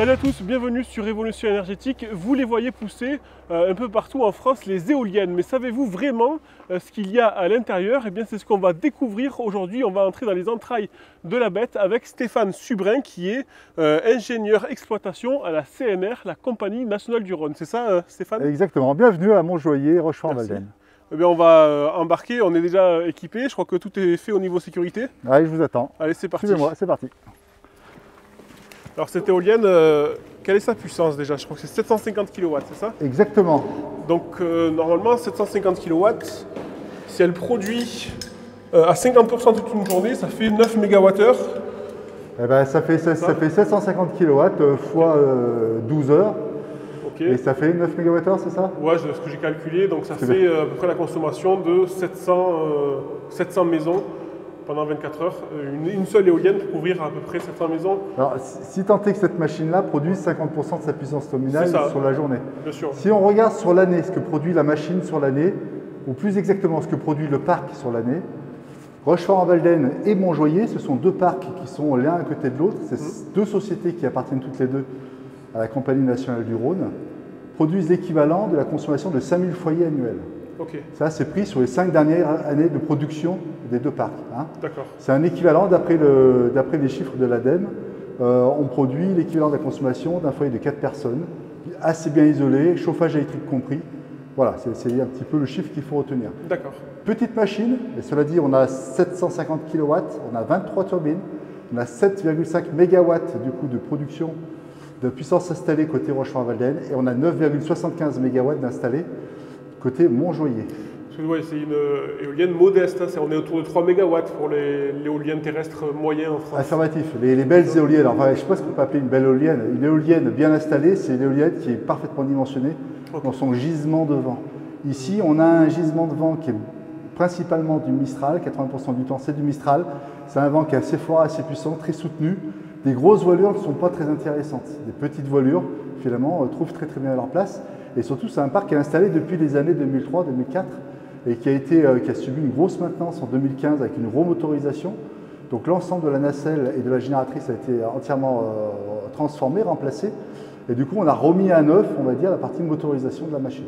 Salut à tous, bienvenue sur Révolution Énergétique. Vous les voyez pousser un peu partout en France, les éoliennes. Mais savez-vous vraiment ce qu'il y a à l'intérieur? Eh bien, c'est ce qu'on va découvrir aujourd'hui. On va entrer dans les entrailles de la bête avec Stéphane Subrin, qui est ingénieur exploitation à la CNR, la Compagnie Nationale du Rhône. C'est ça, Stéphane? Exactement. Bienvenue à Montjoyer, Rochefort-en-Valdaine. Eh bien, on va embarquer, on est déjà équipé. Je crois que tout est fait au niveau sécurité. Allez, je vous attends. Allez, c'est parti. Suivez-moi, c'est parti. Alors cette éolienne, quelle est sa puissance déjà? Je crois que c'est 750 kW, c'est ça? Exactement. Donc normalement 750 kW, si elle produit à 50% toute une journée, ça fait 9 MWh. Eh ben, ça fait 750 kW fois 12 heures. Ok. Et ça fait 9 MWh, c'est ça? Ouais, ce que j'ai calculé, donc ça fait à peu près la consommation de 700 maisons pendant 24 heures. Une seule éolienne pour couvrir à peu près 700 maisons. Alors, si tant est que cette machine-là produise 50% de sa puissance nominale sur la journée. Bien sûr. Si on regarde sur l'année, ce que produit la machine sur l'année, ou plus exactement ce que produit le parc sur l'année, Rochefort-en-Valdaine et Montjoyer, ce sont deux parcs qui sont l'un à côté de l'autre. C'est deux sociétés qui appartiennent toutes les deux à la Compagnie Nationale du Rhône, produisent l'équivalent de la consommation de 5000 foyers annuels. Okay. Ça, c'est pris sur les 5 dernières années de production des deux parcs. Hein. D'accord. C'est un équivalent, d'après les chiffres de l'ADEME, on produit l'équivalent de la consommation d'un foyer de 4 personnes, assez bien isolé, chauffage électrique compris. Voilà, c'est un petit peu le chiffre qu'il faut retenir. D'accord. Petite machine, et cela dit, on a 750 kW, on a 23 turbines, on a 7,5 MW du coup de production de puissance installée côté Rochefort-en-Valdaine et on a 9,75 MW d'installés côté Montjoyer. Ouais, c'est une éolienne modeste, hein. On est autour de 3 MW pour l'éolienne terrestre moyen en France. Affirmatif, les belles éoliennes, enfin, je ne sais pas ce qu'on peut appeler une belle éolienne. Une éolienne bien installée, c'est une éolienne qui est parfaitement dimensionnée dans son gisement de vent. Ici, on a un gisement de vent qui est principalement du Mistral, 80% du temps c'est du Mistral. C'est un vent qui est assez fort, assez puissant, très soutenu. Des grosses voilures ne sont pas très intéressantes. Des petites voilures, finalement, trouvent très bien leur place. Et surtout, c'est un parc qui est installé depuis les années 2003-2004 et qui a subi une grosse maintenance en 2015 avec une remotorisation. Donc l'ensemble de la nacelle et de la génératrice a été entièrement transformé, remplacé. Et du coup, on a remis à neuf, on va dire, la partie motorisation de la machine.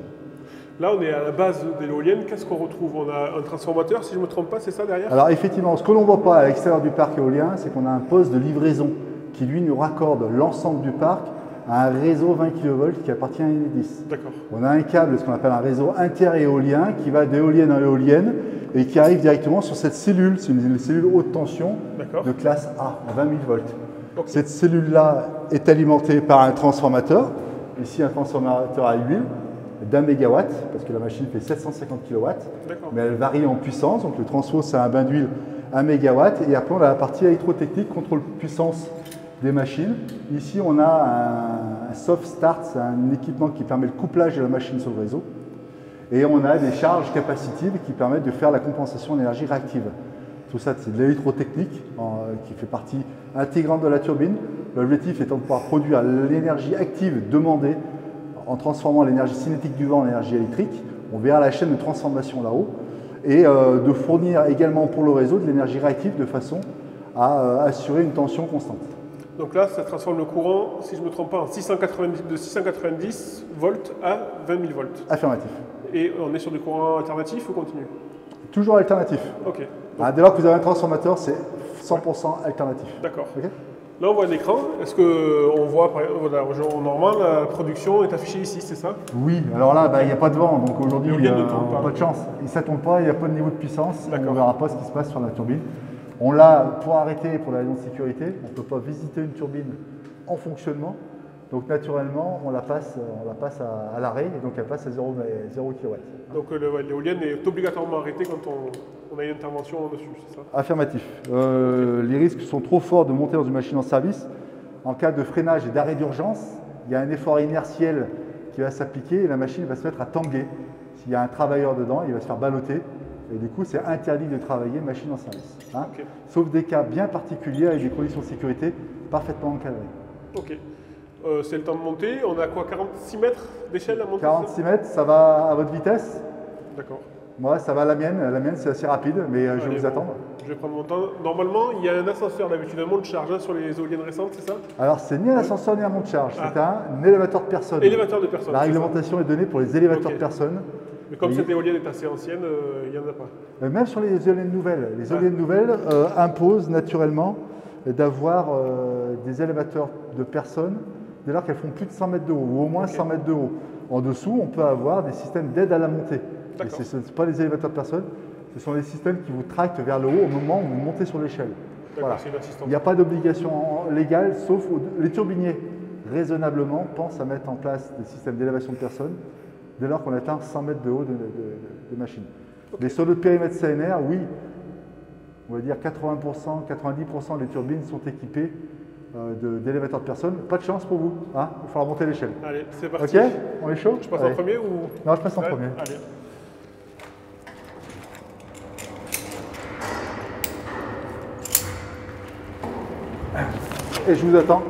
Là, on est à la base de l'éolienne. Qu'est-ce qu'on retrouve? On a un transformateur, si je ne me trompe pas, c'est ça derrière? Alors effectivement, ce que l'on ne voit pas à l'extérieur du parc éolien, c'est qu'on a un poste de livraison qui, lui, nous raccorde l'ensemble du parc à un réseau 20 kV qui appartient à Enedis. D'accord. On a un câble, ce qu'on appelle un réseau interéolien, qui va d'éolienne en éolienne et qui arrive directement sur cette cellule. C'est une cellule haute tension de classe A, à 20 000 volts. Okay. Cette cellule-là est alimentée par un transformateur. Ici, un transformateur à huile d'1 MW, parce que la machine fait 750 kW, mais elle varie en puissance. Donc le transfo, c'est un bain d'huile 1 MW. Et après, on a la partie électrotechnique, contrôle puissance des machines. Ici, on a un soft start, c'est un équipement qui permet le couplage de la machine sur le réseau. Et on a des charges capacitives qui permettent de faire la compensation d'énergie réactive. Tout ça, c'est de l'électrotechnique qui fait partie intégrante de la turbine. L'objectif étant de pouvoir produire l'énergie active demandée en transformant l'énergie cinétique du vent en énergie électrique. On verra la chaîne de transformation là-haut. Et de fournir également pour le réseau de l'énergie réactive de façon à assurer une tension constante. Donc là, ça transforme le courant, si je ne me trompe pas, de 690 volts à 20 000 volts. Affirmatif. Et on est sur du courant alternatif ou continu? Toujours alternatif. Ok. Dès lors que vous avez un transformateur, c'est 100% alternatif. D'accord. Okay. Là, on voit un écran. Est-ce qu'on voit, en normal, la production est affichée ici, c'est ça? Oui. Alors là, il n'y a pas de vent, donc aujourd'hui, il n'y a pas de chance. Ça ne tourne pas, il n'y a pas de niveau de puissance. On ne verra pas ce qui se passe sur la turbine. On l'a pour arrêter pour la raison de sécurité. On ne peut pas visiter une turbine en fonctionnement. Donc naturellement, on la passe à l'arrêt et donc elle passe à 0 kW. Donc l'éolienne est obligatoirement arrêtée quand on a une intervention dessus, c'est ça? Affirmatif. Les risques sont trop forts de monter dans une machine en service. En cas de freinage et d'arrêt d'urgence, il y a un effort inertiel qui va s'appliquer et la machine va se mettre à tanguer. S'il y a un travailleur dedans, il va se faire balloter. Et du coup, c'est interdit de travailler machine en service. Hein, okay. Sauf des cas bien particuliers avec des conditions de sécurité parfaitement encadrées. Ok. C'est le temps de monter. On a quoi, 46 mètres d'échelle à monter? 46 mètres, ça va à votre vitesse? D'accord. Moi, ça va à la mienne. La mienne, c'est assez rapide, mais je vais vous attendre. Je vais prendre mon temps. Normalement, il y a un ascenseur d'habitude, un monte-charge hein, sur les éoliennes récentes, c'est ça? Alors, c'est ni un ascenseur ni un monte-charge, c'est un élévateur de personnes. Élévateur de personnes. La réglementation est donnée pour les élévateurs de personnes. Mais comme cette éolienne est assez ancienne, il n'y en a pas. Même sur les éoliennes nouvelles. Les éoliennes nouvelles imposent naturellement d'avoir des élévateurs de personnes dès lors qu'elles font plus de 100 mètres de haut, ou au moins 100 mètres de haut. En dessous, on peut avoir des systèmes d'aide à la montée. Et ce ne sont pas les élévateurs de personnes, ce sont les systèmes qui vous tractent vers le haut au moment où vous montez sur l'échelle. Voilà. Il n'y a pas d'obligation légale, sauf les turbiniers, raisonnablement, pensent à mettre en place des systèmes d'élévation de personnes dès lors qu'on atteint 100 mètres de haut de machine. Mais sur le périmètre CNR, oui, on va dire 80%, 90% des turbines sont équipées d'élévateurs de personnes. Pas de chance pour vous, hein, il va falloir monter l'échelle. Allez, c'est parti. Ok, on est chaud? Je passe en premier ou... Non, je passe en premier. Allez. Et je vous attends.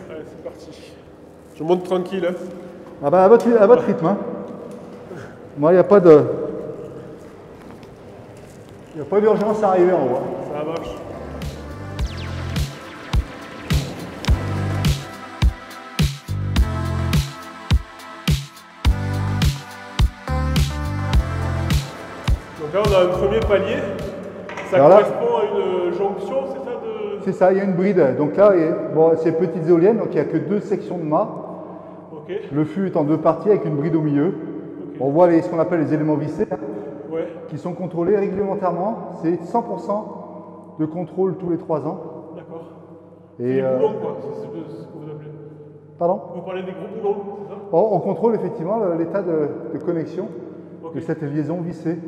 Allez, c'est parti. Je monte tranquille. Hein. Ah bah à votre rythme. Hein. Moi, il n'y a pas de... Il n'y a pas d'urgence à arriver en haut. Ça marche. Donc là, on a un premier palier. Ça correspond à une jonction, c'est ça de... C'est ça, il y a une bride. Donc là, bon, c'est petites éoliennes, donc il n'y a que 2 sections de mât. Okay. Le fût est en 2 parties avec une bride au milieu. Okay. On voit ce qu'on appelle les éléments vissés, qui sont contrôlés réglementairement. C'est 100% de contrôle tous les 3 ans. D'accord. Et boulons, quoi, c'est ce que vous appelez. Pardon? Vous parlez des gros boulons, c'est ça? On contrôle effectivement l'état de connexion de cette liaison vissée.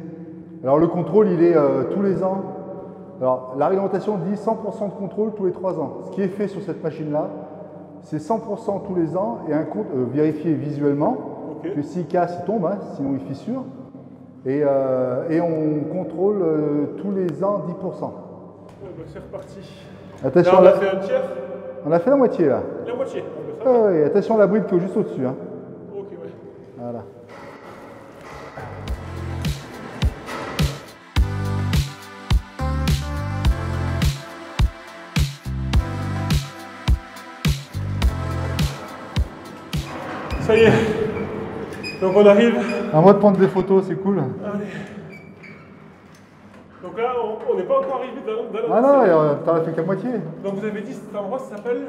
Alors le contrôle, il est tous les ans. Alors la réglementation dit 100% de contrôle tous les 3 ans. Ce qui est fait sur cette machine-là, c'est 100% tous les ans et un compte vérifié visuellement que s'il casse, il tombe, hein, sinon il fissure. Et on contrôle tous les ans 10%. Bah c'est reparti. Attention, là, on a fait un tiers. On a fait la moitié là. La moitié. Oui, attention à la bride qui est juste au-dessus. Hein. Ok, ouais. Voilà. Ça y est. Donc on arrive. À moi de prendre des photos, c'est cool. Allez. Donc là, on n'est pas encore arrivé dans la... Ah non, t'en as fait qu'à moitié. Donc vous avez dit cet endroit ça s'appelle...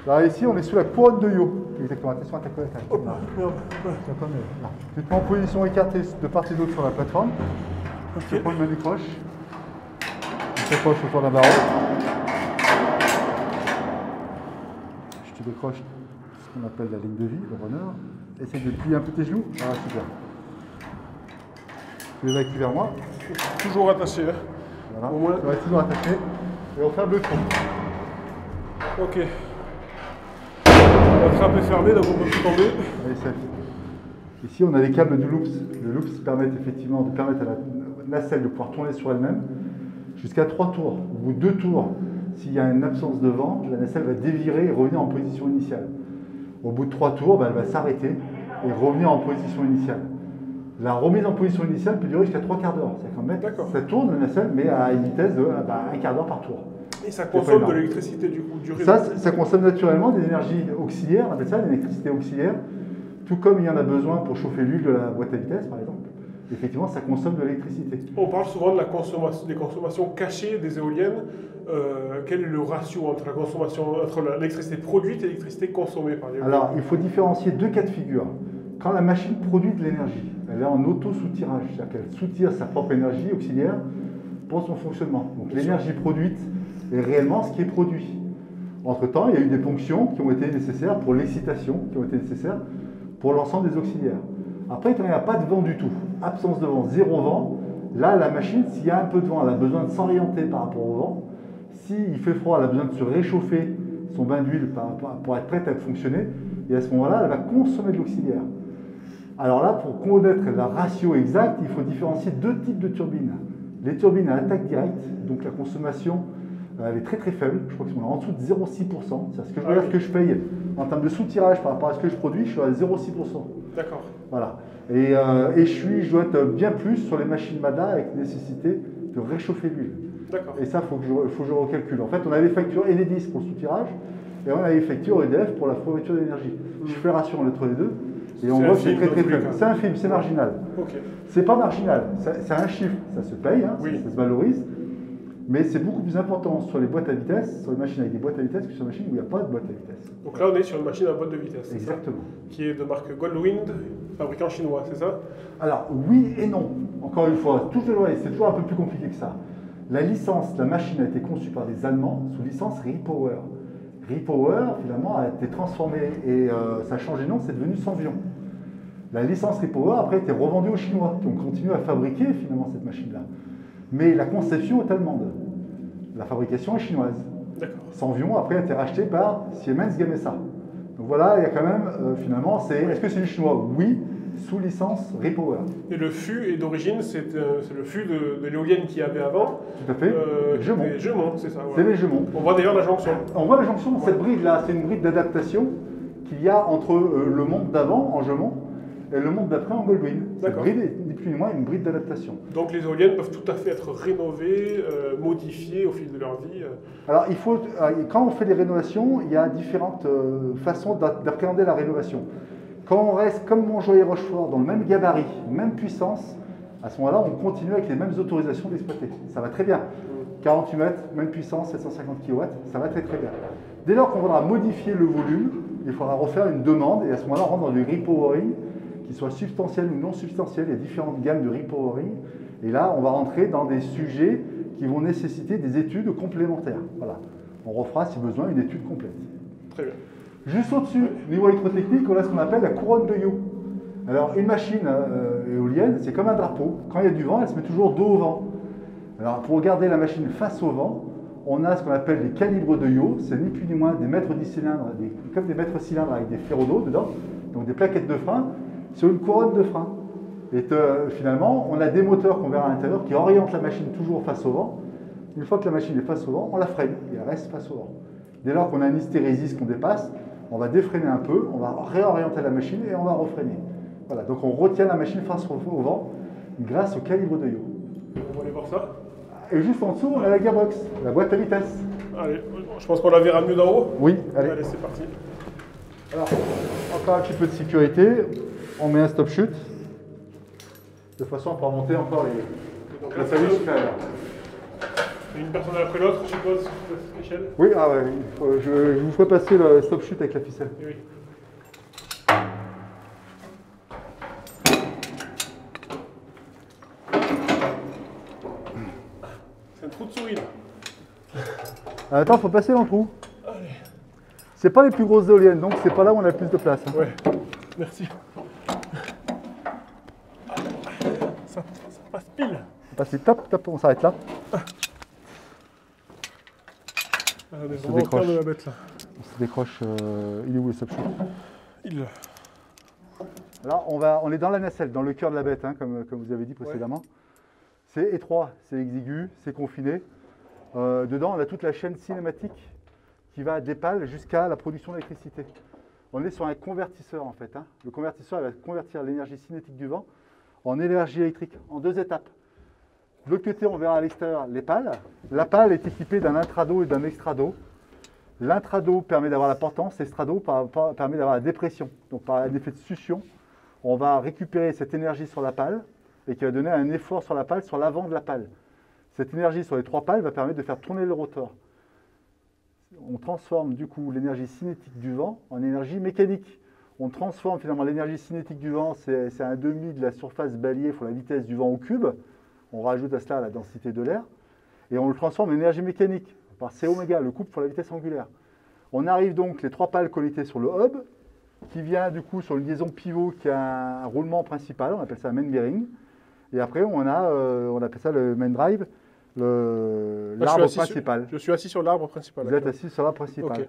Là ici, on est sous la couronne de Yo. Exactement, attention à ta couronne. Oh, merde. Tu te mets en position écartée de part et d'autre sur la plateforme. Tu prends une main décroche. Tu t'accroches autour d'un barreau. Je te décroche ce qu'on appelle la ligne de vie, le runner. Essaye de plier un peu tes genoux. Ah, super. Tu les actives vers moi. Toujours attaché. Hein. Voilà, au moins. Tu vas toujours attaché. Et on ferme le trou. Ok. La trappe est fermée, donc on peut plus tomber. Allez, safe. Ici, on a les câbles du loops. Le loops permet effectivement de permettre à la nacelle de pouvoir tourner sur elle-même jusqu'à 3 tours. Au bout de 2 tours, s'il y a une absence de vent, la nacelle va dévirer et revenir en position initiale. Au bout de 3 tours, elle va s'arrêter et revenir en position initiale. La remise en position initiale peut durer jusqu'à 3 quarts d'heure. C'est-à-dire qu'en fait, ça tourne la nacelle, mais à une vitesse de 1 quart d'heure par tour. Et ça consomme de l'électricité du coup, du réseau. Ça consomme naturellement des énergies auxiliaires, on appelle ça l'électricité auxiliaire, tout comme il y en a besoin pour chauffer l'huile de la boîte à vitesse par exemple. Effectivement, ça consomme de l'électricité. On parle souvent de la consommation, des consommations cachées des éoliennes. Quel est le ratio entre la consommation, entre l'électricité produite et l'électricité consommée par l'éolienne? Alors, il faut différencier 2 cas de figure. Quand la machine produit de l'énergie, elle est en auto-soutirage, c'est-à-dire qu'elle soutire sa propre énergie auxiliaire pour son fonctionnement. Donc l'énergie produite est réellement ce qui est produit. Entre-temps, il y a eu des ponctions qui ont été nécessaires pour l'excitation, qui ont été nécessaires pour l'ensemble des auxiliaires. Après, quand il n'y a pas de vent du tout, absence de vent, 0 vent, là, la machine, s'il y a un peu de vent, elle a besoin de s'orienter par rapport au vent. S'il fait froid, elle a besoin de se réchauffer son bain d'huile pour être prête à fonctionner. Et à ce moment-là, elle va consommer de l'auxiliaire. Alors là, pour connaître la ratio exacte, il faut différencier 2 types de turbines. Les turbines à attaque directe, donc la consommation Elle est très très faible, je crois qu'ils sont en dessous de 0,6%. C'est-à-dire que je regarde ce que je paye en termes de soutirage par rapport à ce que je produis, je suis à 0,6%. D'accord. Voilà. Et je dois être bien plus sur les machines MADA avec nécessité de réchauffer l'huile. D'accord. Et ça, faut que je recalcule. En fait, on a les factures Enedis pour le soutirage et on a les factures EDF pour la fourniture d'énergie. Je fais ration entre les deux et on voit que c'est très très faible. C'est un film, c'est marginal. Okay. C'est pas marginal, c'est un chiffre, ça se paye, hein, ça se valorise. Mais c'est beaucoup plus important sur les boîtes à vitesse, sur les machines avec des boîtes à vitesse que sur les machines où il n'y a pas de boîte à vitesse. Donc là, on est sur une machine à boîte de vitesse. Exactement. Qui est de marque Goldwind, fabricant chinois, c'est ça? Alors, oui et non. Encore une fois, c'est toujours un peu plus compliqué que ça. La licence, la machine a été conçue par des Allemands sous licence Repower. Repower, finalement, a été transformée et ça a changé de nom, c'est devenu Sanvion. La licence Repower, après, a été revendue aux Chinois, qui ont continué à fabriquer, finalement, cette machine-là. Mais la conception est allemande. La fabrication est chinoise. Sanvion, après, a été racheté par Siemens Gamesa. Donc voilà, il y a quand même, finalement, est-ce que c'est du chinois? Oui, sous licence Repower. Et le fût est d'origine, c'est le fût de l'éolienne qu'il y avait avant. Tout à fait. Gemont, c'est ça. Ouais. C'est les Gemont. On voit d'ailleurs la jonction. On voit la jonction. Cette bride-là, c'est une bride d'adaptation qu'il y a entre le monde d'avant, en Gemont, et le monde d'après en Goldwind. Cette bride est ni plus ni moins une bride d'adaptation. Donc les éoliennes peuvent tout à fait être rénovées, modifiées au fil de leur vie. Alors quand on fait des rénovations, il y a différentes façons d'appréhender la rénovation. Quand on reste comme Montjoie et Rochefort dans le même gabarit, même puissance, à ce moment-là, on continue avec les mêmes autorisations d'exploiter. Ça va très bien. 48 mètres, même puissance, 750 kW, ça va très très bien. Dès lors qu'on voudra modifier le volume, il faudra refaire une demande et à ce moment-là, on rentre dans du repowering, qui soit substantiel ou non substantiel. Il y a différentes gammes de repowering. Et là, on va rentrer dans des sujets qui vont nécessiter des études complémentaires. Voilà. On refera, si besoin, une étude complète. Très bien. Juste au-dessus, niveau électrotechnique, on a ce qu'on appelle la couronne de Yo. Alors, une machine éolienne, c'est comme un drapeau. Quand il y a du vent, elle se met toujours dos au vent. Alors, pour garder la machine face au vent, on a ce qu'on appelle les calibres de Yo. C'est ni plus ni moins des mètres 10 cylindres, comme des mètres cylindres avec des ferros d'eau dedans, donc des plaquettes de frein, sur une couronne de frein. Et finalement, on a des moteurs qu'on verra à l'intérieur qui orientent la machine toujours face au vent. Une fois que la machine est face au vent, on la freine et elle reste face au vent. Dès lors qu'on a un hystérésis qu'on dépasse, on va défreiner un peu, on va réorienter la machine et on va refreiner. Voilà, donc on retient la machine face au vent grâce au calibre de Yo. On va aller voir ça. Et juste en dessous, on a la gearbox, la boîte à vitesse. Allez, je pense qu'on la verra mieux d'en haut. Oui, allez. Allez, c'est parti. Alors, encore un petit peu de sécurité, on met un stop chute. De façon à pouvoir monter encore la salut supérieure. Une personne après l'autre, je suppose, sur cette échelle. Oui, je vous ferai passer le stop chute avec la ficelle. Oui. C'est un trou de souris là. Attends, faut passer dans le trou. Allez. C'est pas les plus grosses éoliennes, donc c'est pas là où on a le plus de place. Hein. Ouais, merci. Ça passe pile. On passe top, on s'arrête là. On est vraiment au cœur de la bête là. On se décroche, il est où le stop chute? Il. Alors on est dans la nacelle, dans le cœur de la bête, hein, comme vous avez dit précédemment. Ouais. C'est étroit, c'est exigu, c'est confiné. Dedans, on a toute la chaîne cinématique qui va des pales jusqu'à la production d'électricité. On est sur un convertisseur en fait. Hein. Le convertisseur va convertir l'énergie cinétique du vent en énergie électrique, en 2 étapes. De l'autre côté, on verra à l'extérieur les pales. La pale est équipée d'un intrado et d'un extrado. L'intrado permet d'avoir la portance, l'extrado permet d'avoir la dépression. Donc par un effet de succion, on va récupérer cette énergie sur la pale et qui va donner un effort sur la pale, sur l'avant de la pale. Cette énergie sur les 3 pales va permettre de faire tourner le rotor. On transforme du coup l'énergie cinétique du vent en énergie mécanique. On transforme finalement l'énergie cinétique du vent, c'est un demi de la surface balayée pour la vitesse du vent au cube. On rajoute à cela la densité de l'air. Et on le transforme en énergie mécanique par C oméga, le couple pour la vitesse angulaire. On arrive donc les 3 pales connectées sur le hub, qui vient du coup sur une liaison pivot qui a un roulement principal, on appelle ça un main bearing. Et après on appelle ça le main drive, l'arbre principal. Je suis assis sur l'arbre principal. Vous êtes assis sur l'arbre principal. Okay.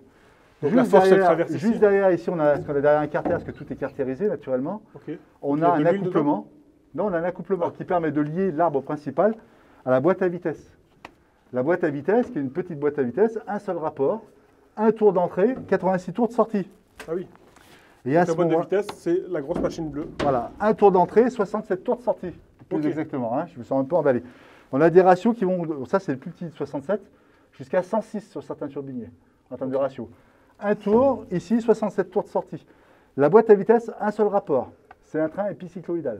Donc la force elle traverse ici. Juste derrière, ici, on a derrière un carter, parce que tout est cartérisé naturellement. Okay. On a un accouplement. Non, on a un accouplement qui permet de lier l'arbre principal à la boîte à vitesse. La boîte à vitesse, qui est une petite boîte à vitesse, un seul rapport, un tour d'entrée, 86 tours de sortie. Ah oui. Et à la boîte de vitesse, c'est la grosse machine bleue. Voilà, un tour d'entrée, 67 tours de sortie. Plus exactement, hein, je me sens un peu emballé. On a des ratios qui vont, ça c'est le plus petit de 67, jusqu'à 106 sur certains turbiniers, en termes de ratio. Un tour, ici, 67 tours de sortie. La boîte à vitesse, un seul rapport. C'est un train épicycloïdal.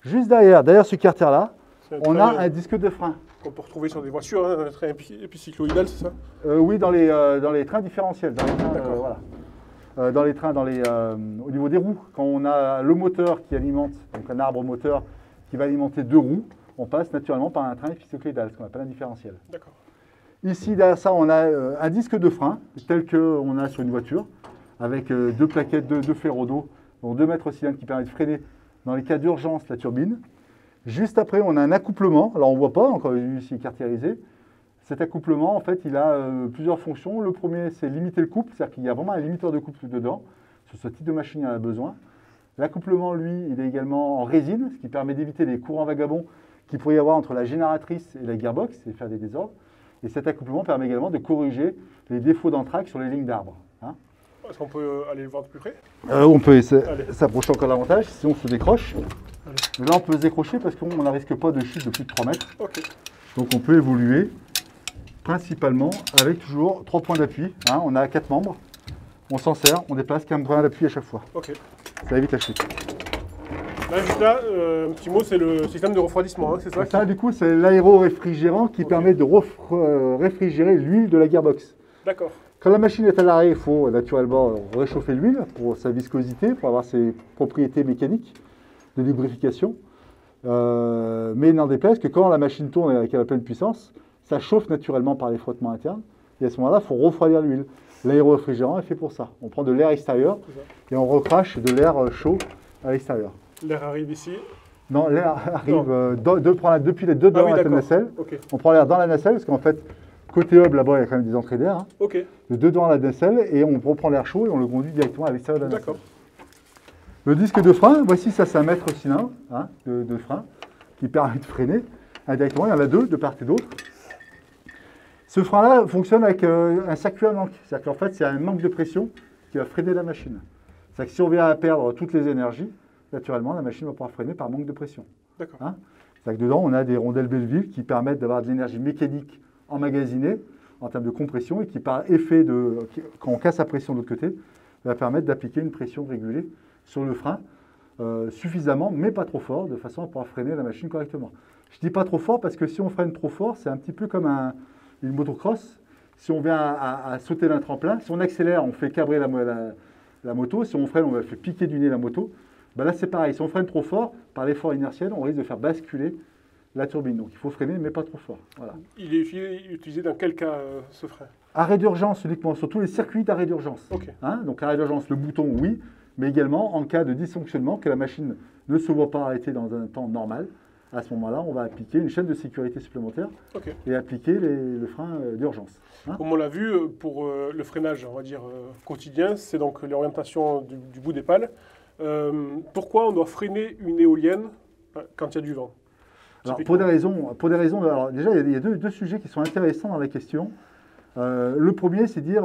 Juste derrière ce carter-là, on a un disque de frein. Qu'on peut retrouver sur des voitures, hein, un train épicycloïdal, c'est ça? Oui, dans les trains différentiels. Dans les trains, voilà. Au niveau des roues, quand on a le moteur qui alimente, donc un arbre moteur qui va alimenter 2 roues, on passe naturellement par un train épicycloïdal, ce qu'on appelle un différentiel. D'accord. Ici, derrière ça, on a un disque de frein, tel qu'on a sur une voiture, avec 2 plaquettes de ferro-dos, donc 2 mètres cylindres qui permettent de freiner dans les cas d'urgence la turbine. Juste après, on a un accouplement. Alors, on ne voit pas, encore ici caractérisé. Cet accouplement, en fait, il a plusieurs fonctions. Le premier, c'est limiter le couple, c'est-à-dire qu'il y a vraiment un limiteur de couple dedans. Sur ce type de machine, il y en a besoin. L'accouplement, lui, il est également en résine, ce qui permet d'éviter les courants vagabonds qu'il pourrait y avoir entre la génératrice et la gearbox et faire des désordres. Et cet accouplement permet également de corriger les défauts d'entraque sur les lignes d'arbres. Hein. Est-ce qu'on peut aller le voir de plus près? On peut s'approcher encore davantage, si on se décroche. Allez. Là, on peut se décrocher parce qu'on ne risque pas de chute de plus de 3 mètres. Okay. Donc, on peut évoluer principalement avec toujours 3 points d'appui. Hein. On a 4 membres. On s'en sert, on déplace qu'un point d'appui à chaque fois. Okay. Ça évite la chute. Là, juste là, un petit mot, c'est le système de refroidissement, hein, c'est ça? Ça, du coup, c'est l'aéro-réfrigérant qui permet de réfrigérer l'huile de la gearbox. D'accord. Quand la machine est à l'arrêt, il faut naturellement réchauffer l'huile pour sa viscosité, pour avoir ses propriétés mécaniques de lubrification. Mais il n'en déplaise que quand la machine tourne avec la pleine puissance, ça chauffe naturellement par les frottements internes. Et à ce moment-là, il faut refroidir l'huile. L'aéro-réfrigérant est fait pour ça. On prend de l'air extérieur et on recrache de l'air chaud à l'extérieur. L'air arrive ici? Non, l'air arrive depuis les deux dents de la nacelle. Okay. On prend l'air dans la nacelle parce qu'en fait, côté hub, là-bas, il y a quand même des entrées d'air. Hein. Okay. Les deux dents à la nacelle et on reprend l'air chaud et on le conduit directement à l'extérieur de la nacelle. Le disque de frein, voici ça, c'est un mètre cylindre hein, de frein qui permet de freiner indirectement. Il y en a 2 de part et d'autre. Ce frein-là fonctionne avec un circuit à manque. C'est-à-dire qu'en fait, c'est un manque de pression qui va freiner la machine. C'est-à-dire que si on vient à perdre toutes les énergies, naturellement, la machine va pouvoir freiner par manque de pression. D'accord. Hein. C'est-à-dire que dedans, on a des rondelles Belleville qui permettent d'avoir de l'énergie mécanique emmagasinée en termes de compression et qui, par effet quand on casse la pression de l'autre côté, va permettre d'appliquer une pression régulée sur le frein suffisamment, mais pas trop fort, de façon à pouvoir freiner la machine correctement. Je ne dis pas trop fort parce que si on freine trop fort, c'est un petit peu comme une motocross. Si on vient à sauter d'un tremplin, si on accélère, on fait cabrer la moto. Si on freine, on va faire piquer du nez la moto. Ben là, c'est pareil. Si on freine trop fort, par l'effort inertiel, on risque de faire basculer la turbine. Donc, il faut freiner, mais pas trop fort. Voilà. Il est utilisé dans quel cas, ce frein? Arrêt d'urgence uniquement, sur tous les circuits d'arrêt d'urgence. Okay. Hein, donc, arrêt d'urgence, le bouton, oui, mais également en cas de dysfonctionnement, que la machine ne se voit pas arrêter dans un temps normal. À ce moment-là, on va appliquer une chaîne de sécurité supplémentaire et appliquer le frein d'urgence. Hein. Comme on l'a vu, pour le freinage, on va dire, quotidien, c'est donc l'orientation du bout des pales. Pourquoi on doit freiner une éolienne quand il y a du vent? Alors, pour des raisons alors déjà, il y a deux sujets qui sont intéressants dans la question. Le premier, c'est dire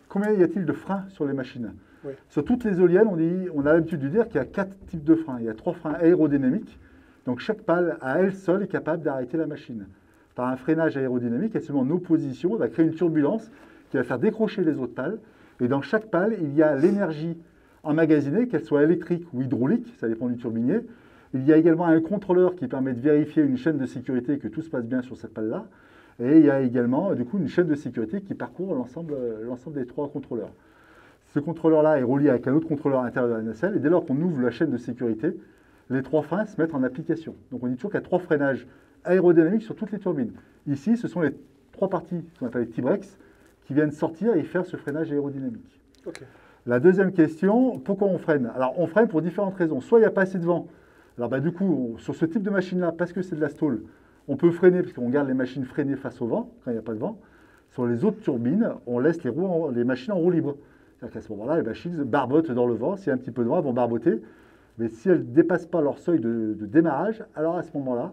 combien y a-t-il de freins sur les machines? Oui. Sur toutes les éoliennes, on a l'habitude de dire qu'il y a 4 types de freins. Il y a 3 freins aérodynamiques. Donc chaque pale, à elle seule, est capable d'arrêter la machine. Par un freinage aérodynamique, elle se met en opposition, elle va créer une turbulence qui va faire décrocher les autres pales. Et dans chaque pale, il y a l'énergie emmagasinée, qu'elle soit électrique ou hydraulique, ça dépend du turbinier. Il y a également un contrôleur qui permet de vérifier une chaîne de sécurité que tout se passe bien sur cette pale-là. Et il y a également, du coup, une chaîne de sécurité qui parcourt l'ensemble des 3 contrôleurs. Ce contrôleur-là est relié avec un autre contrôleur à l'intérieur de la nacelle. Et dès lors qu'on ouvre la chaîne de sécurité, les 3 freins se mettent en application. Donc on dit toujours qu'il y a 3 freinages aérodynamiques sur toutes les turbines. Ici, ce sont les 3 parties qu'on appelle les T-Breaks qui viennent sortir et faire ce freinage aérodynamique. Okay. La deuxième question, pourquoi on freine? Alors on freine pour différentes raisons. Soit il n'y a pas assez de vent. Alors du coup, sur ce type de machine-là, parce que c'est de la stall, on peut freiner parce qu'on garde les machines freinées face au vent quand il n'y a pas de vent. Sur les autres turbines, on laisse les machines en roue libre. C'est-à-dire qu'à ce moment-là, les machines barbotent dans le vent. S'il y a un petit peu de vent, elles vont barboter. Mais si elles ne dépassent pas leur seuil de démarrage, alors à ce moment-là,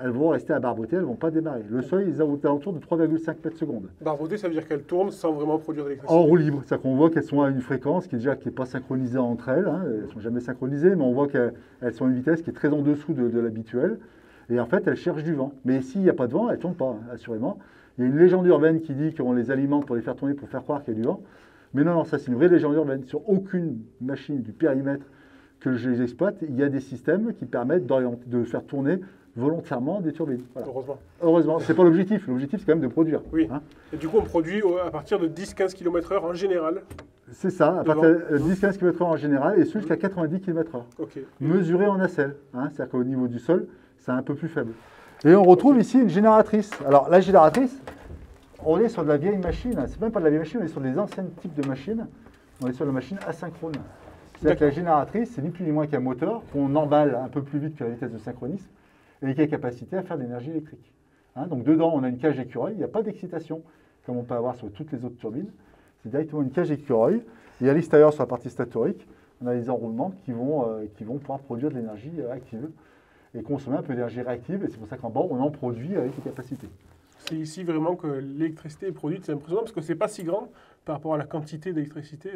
elles vont rester à barboter, elles ne vont pas démarrer. Le seuil est aux alentours de 3,5 mètres secondes. Barboter, ça veut dire qu'elles tournent sans vraiment produire d'électricité. En roue libre, c'est-à-dire qu'on voit qu'elles sont à une fréquence qui n'est pas synchronisée entre elles, hein. Elles ne sont jamais synchronisées, mais on voit qu'elles sont à une vitesse qui est très en dessous de l'habituel. Et en fait, elles cherchent du vent. Mais s'il n'y a pas de vent, elles ne tournent pas, hein, assurément. Il y a une légende urbaine qui dit qu'on les alimente pour les faire tourner, pour faire croire qu'il y a du vent. Mais non, ça c'est une vraie légende urbaine. Sur aucune machine du périmètre que j'exploite, il y a des systèmes qui permettent de faire tourner volontairement des turbines. Voilà. Heureusement. Heureusement, ce n'est pas l'objectif. L'objectif, c'est quand même de produire. Oui. Hein. Et du coup, on produit à partir de 10-15 km/h en général. C'est ça, à partir de 10-15 km/h en général, et jusqu'à 90 km/h. Okay. Mesuré en nacelle. Hein, c'est-à-dire qu'au niveau du sol, c'est un peu plus faible. Et on retrouve ici une génératrice. Alors, la génératrice, on est sur de la vieille machine. C'est même pas de la vieille machine, on est sur des anciens types de machines. On est sur la machine asynchrone. C'est-à-dire que la génératrice, c'est ni plus ni moins qu'un moteur qu'on emballe un peu plus vite que la vitesse de synchronisme et qui a capacité à faire de l'énergie électrique. Hein, donc dedans, on a une cage écureuil, il n'y a pas d'excitation comme on peut avoir sur toutes les autres turbines. C'est directement une cage écureuil. Et à l'extérieur, sur la partie statorique, on a les enroulements qui vont pouvoir produire de l'énergie active et consommer un peu d'énergie réactive. Et c'est pour ça qu'en bas, on en produit avec les capacités. C'est ici vraiment que l'électricité est produite. C'est impressionnant parce que ce n'est pas si grand par rapport à la quantité d'électricité.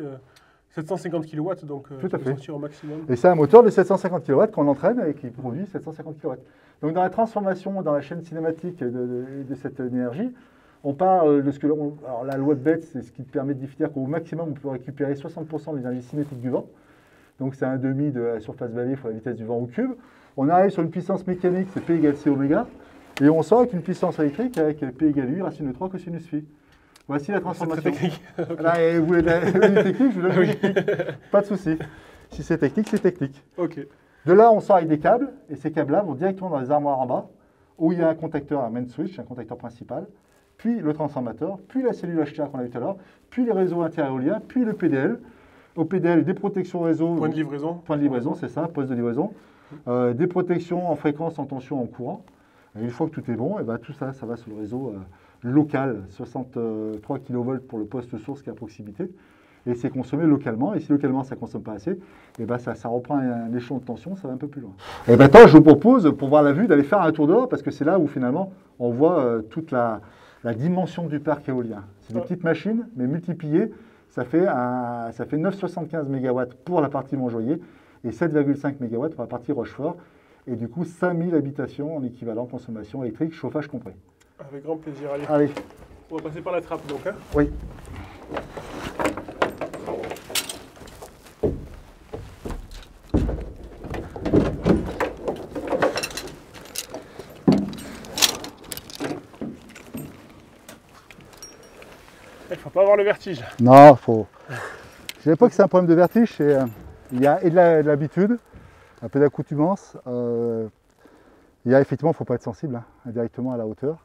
750 kW, donc tout à fait. Au maximum. Et c'est un moteur de 750 kW qu'on entraîne et qui produit 750 kW. Donc dans la transformation, dans la chaîne cinématique de cette énergie, on parle de ce que alors la loi de Betz, c'est ce qui permet de définir qu'au maximum, on peut récupérer 60% de l'énergie cinétique du vent. Donc c'est un demi de la surface vallée fois la vitesse du vent au cube. On arrive sur une puissance mécanique, c'est P égale C oméga. Et on sort avec une puissance électrique avec P égale U racine de 3 cosinus phi. Voici la transformation. C'est technique. Okay. Là, vous voulez une technique, je vous donne une technique. Pas de souci. Si c'est technique, c'est technique. Okay. De là, on sort avec des câbles, et ces câbles-là vont directement dans les armoires en bas, où il y a un contacteur, un main switch, un contacteur principal, puis le transformateur, puis la cellule HTA qu'on a vu tout à l'heure, puis les réseaux interéoliens, puis le PDL. Au PDL, des protections réseau. Point de livraison. Point de livraison, c'est ça, poste de livraison. Des protections en fréquence, en tension, en courant. Et une fois que tout est bon, et ben, tout ça, ça va sur le réseau local, 63 kV pour le poste source qui est à proximité. Et c'est consommé localement. Et si localement ça ne consomme pas assez, et ben ça reprend un échelon de tension, ça va un peu plus loin. Et maintenant, je vous propose, pour voir la vue, d'aller faire un tour dehors, parce que c'est là où finalement on voit toute la dimension du parc éolien. C'est des petites machines, mais multipliées, ça fait 9,75 MW pour la partie Montjoyer et 7,5 MW pour la partie Rochefort. Et du coup, 5000 habitations en équivalent consommation électrique, chauffage compris. Avec grand plaisir. Allez. Allez. On va passer par la trappe donc. Hein. Oui. Il ne faut pas avoir le vertige. Non, faut. Je ne savais pas que c'est un problème de vertige. Il y a et de l'habitude, un peu d'accoutumance. Il y a effectivement, il ne faut pas être sensible hein, directement à la hauteur.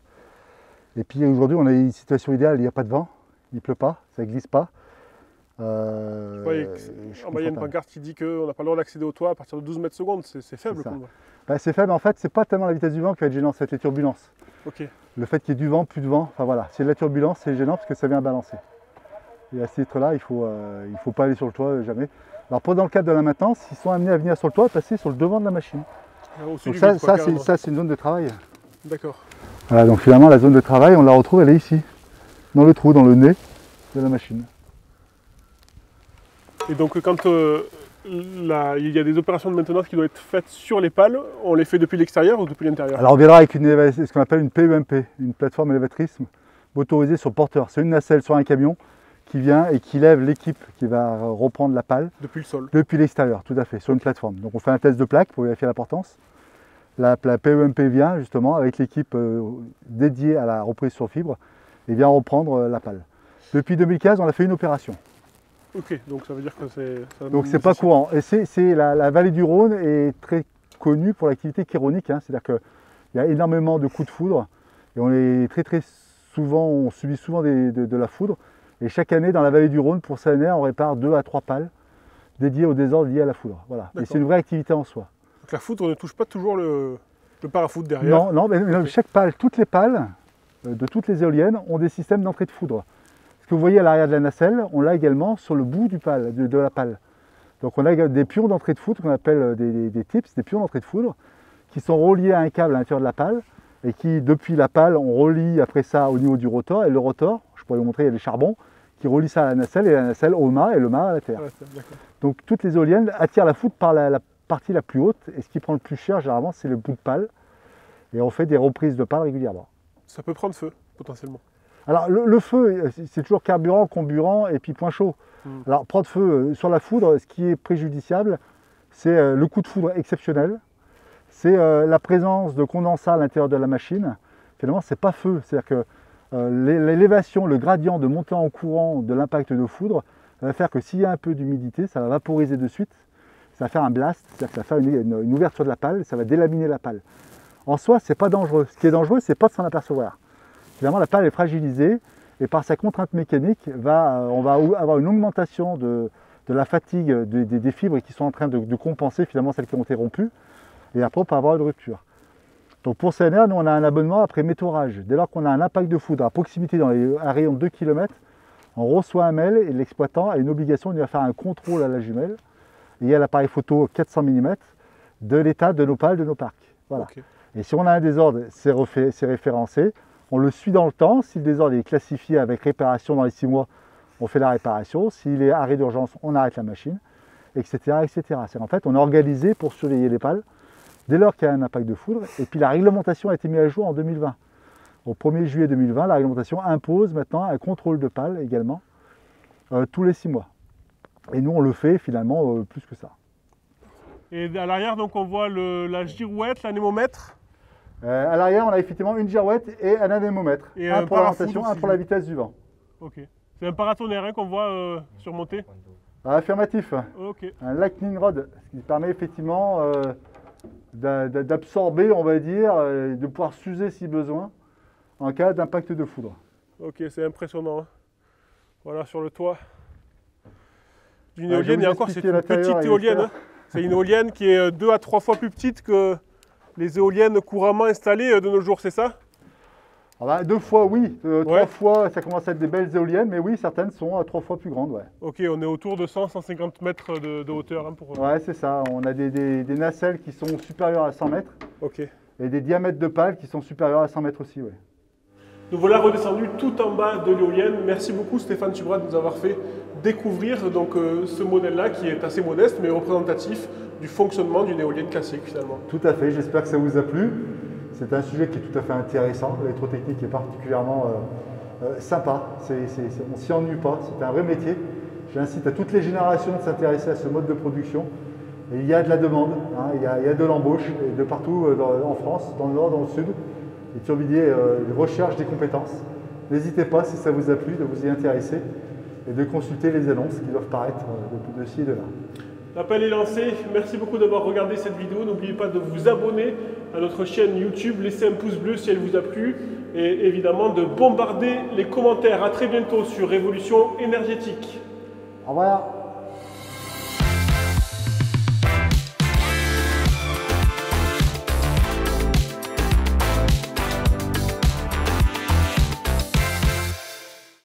Et puis aujourd'hui, on a une situation idéale, il n'y a pas de vent, il ne pleut pas, ça ne glisse pas. En bas, il y a une pancarte qui dit qu'on n'a pas le droit d'accéder au toit à partir de 12 mètres secondes, c'est faible pour moi. Ben, c'est faible, en fait, c'est pas tellement la vitesse du vent qui va être gênant, c'est les turbulences. Okay. Le fait qu'il y ait du vent, plus de vent, enfin voilà, c'est de la turbulence, c'est gênant parce que ça vient balancer. Et à ce titre-là, il ne faut pas aller sur le toit, jamais. Alors pendant le cadre de la maintenance, ils sont amenés à venir sur le toit, passer sur le devant de la machine. Donc ça c'est une zone de travail. D'accord. Voilà, donc finalement la zone de travail, on la retrouve, elle est ici, dans le trou, dans le nez de la machine. Et donc quand il y a des opérations de maintenance qui doivent être faites sur les pales, on les fait depuis l'extérieur ou depuis l'intérieur? Alors on viendra avec ce qu'on appelle une PEMP, une plateforme élévatrice motorisée sur porteur. C'est une nacelle sur un camion qui vient et qui lève l'équipe qui va reprendre la pale. Depuis le sol? Depuis l'extérieur, tout à fait, sur une plateforme. Donc on fait un test de plaque pour vérifier la portance. La PEMP vient justement avec l'équipe dédiée à la reprise sur fibre et vient reprendre la pale. Depuis 2015, on a fait une opération. Ok, donc ça veut dire que c'est... Donc c'est pas courant. Et la vallée du Rhône est très connue pour l'activité chironique. Hein. C'est-à-dire qu'il y a énormément de coups de foudre et on subit souvent de la foudre. Et chaque année, dans la vallée du Rhône, pour CNR, on répare 2 à 3 pales dédiées aux désordres liés à la foudre. Voilà. Et c'est une vraie activité en soi. Donc la foudre ne touche pas toujours le parafoudre derrière? Non, mais chaque pale, toutes les pales de toutes les éoliennes ont des systèmes d'entrée de foudre. Ce que vous voyez à l'arrière de la nacelle, on l'a également sur le bout de la pale. Donc on a des pions d'entrée de foudre qu'on appelle des tips, des pions d'entrée de foudre, qui sont reliés à un câble à l'intérieur de la pale et qui, depuis la pale, on relie après ça au niveau du rotor. Et le rotor, je pourrais vous montrer, il y a des charbons qui relient ça à la nacelle et la nacelle au mât et le mât à la terre. Donc toutes les éoliennes attirent la foudre par la partie la plus haute et ce qui prend le plus cher généralement c'est le bout de pale. Et on fait des reprises de pale régulièrement. Ça peut prendre feu potentiellement. Alors le feu, c'est toujours carburant, comburant et puis point chaud. Alors prendre feu sur la foudre, ce qui est préjudiciable, c'est le coup de foudre exceptionnel, c'est la présence de condensat à l'intérieur de la machine. Finalement, c'est pas feu, c'est-à-dire que l'élévation, le gradient de montée en courant de l'impact de foudre va faire que s'il y a un peu d'humidité, ça va vaporiser de suite, ça va faire un blast, c'est-à-dire que ça va faire une ouverture de la pale, ça va délaminer la pale. En soi, c'est pas dangereux. Ce qui est dangereux, c'est pas de s'en apercevoir. Finalement, la pale est fragilisée et par sa contrainte mécanique, on va avoir une augmentation de la fatigue des fibres qui sont en train de compenser finalement celles qui ont été rompues. Et après, on peut avoir une rupture. Donc pour CNR, nous, on a un abonnement après métaurage. Dès lors qu'on a un impact de foudre à proximité dans un rayon de 2 km, on reçoit un mail et l'exploitant a une obligation de faire un contrôle à la jumelle. Et il y a l'appareil photo 400 mm de l'état de nos pales, de nos parcs. Voilà. Okay. Et si on a un désordre, c'est référencé. On le suit dans le temps. Si le désordre est classifié avec réparation dans les 6 mois, on fait la réparation. S'il est arrêt d'urgence, on arrête la machine, etc. etc. En fait, on est organisé pour surveiller les pales dès lors qu'il y a un impact de foudre. Et puis la réglementation a été mise à jour en 2020. Au 1er juillet 2020, la réglementation impose maintenant un contrôle de pale également tous les 6 mois. Et nous, on le fait finalement plus que ça. Et à l'arrière, donc, on voit la girouette, l'anémomètre. À l'arrière, on a effectivement une girouette et un anémomètre. Et un pour l'orientation, un pour la vitesse du vent. Ok. C'est un paratonnerre qu'on voit surmonter. Affirmatif. Okay. Un lightning rod, ce qui permet effectivement d'absorber, on va dire, de pouvoir s'user si besoin en cas d'impact de foudre. Ok, c'est impressionnant. Hein. Voilà, sur le toit d'une éolienne, et encore, c'est une petite éolienne. Hein. C'est une éolienne qui est 2 à 3 fois plus petite que les éoliennes couramment installées de nos jours, c'est ça? 2 fois, oui. 3 fois, ça commence à être des belles éoliennes, mais oui, certaines sont 3 fois plus grandes. Ouais. Ok, on est autour de 100-150 mètres de hauteur. Hein, Ouais, c'est ça. On a des nacelles qui sont supérieures à 100 mètres. Ok. Et des diamètres de pales qui sont supérieurs à 100 mètres aussi. Ouais. Nous voilà redescendus tout en bas de l'éolienne. Merci beaucoup Stéphane Subrat de nous avoir fait découvrir donc, ce modèle-là qui est assez modeste mais représentatif du fonctionnement d'une éolienne classique finalement. Tout à fait, j'espère que ça vous a plu. C'est un sujet qui est tout à fait intéressant. L'électrotechnique est particulièrement sympa. On ne s'y ennuie pas, c'est un vrai métier. J'incite à toutes les générations de s'intéresser à ce mode de production. Et il y a de la demande, hein, il y a de l'embauche de partout en France, dans le nord, dans le sud. Et Turbidier recherche des compétences. N'hésitez pas, si ça vous a plu, de vous y intéresser et de consulter les annonces qui doivent paraître de ci et de là. L'appel est lancé. Merci beaucoup d'avoir regardé cette vidéo. N'oubliez pas de vous abonner à notre chaîne YouTube, laissez un pouce bleu si elle vous a plu et évidemment de bombarder les commentaires. À très bientôt sur Révolution énergétique. Au revoir.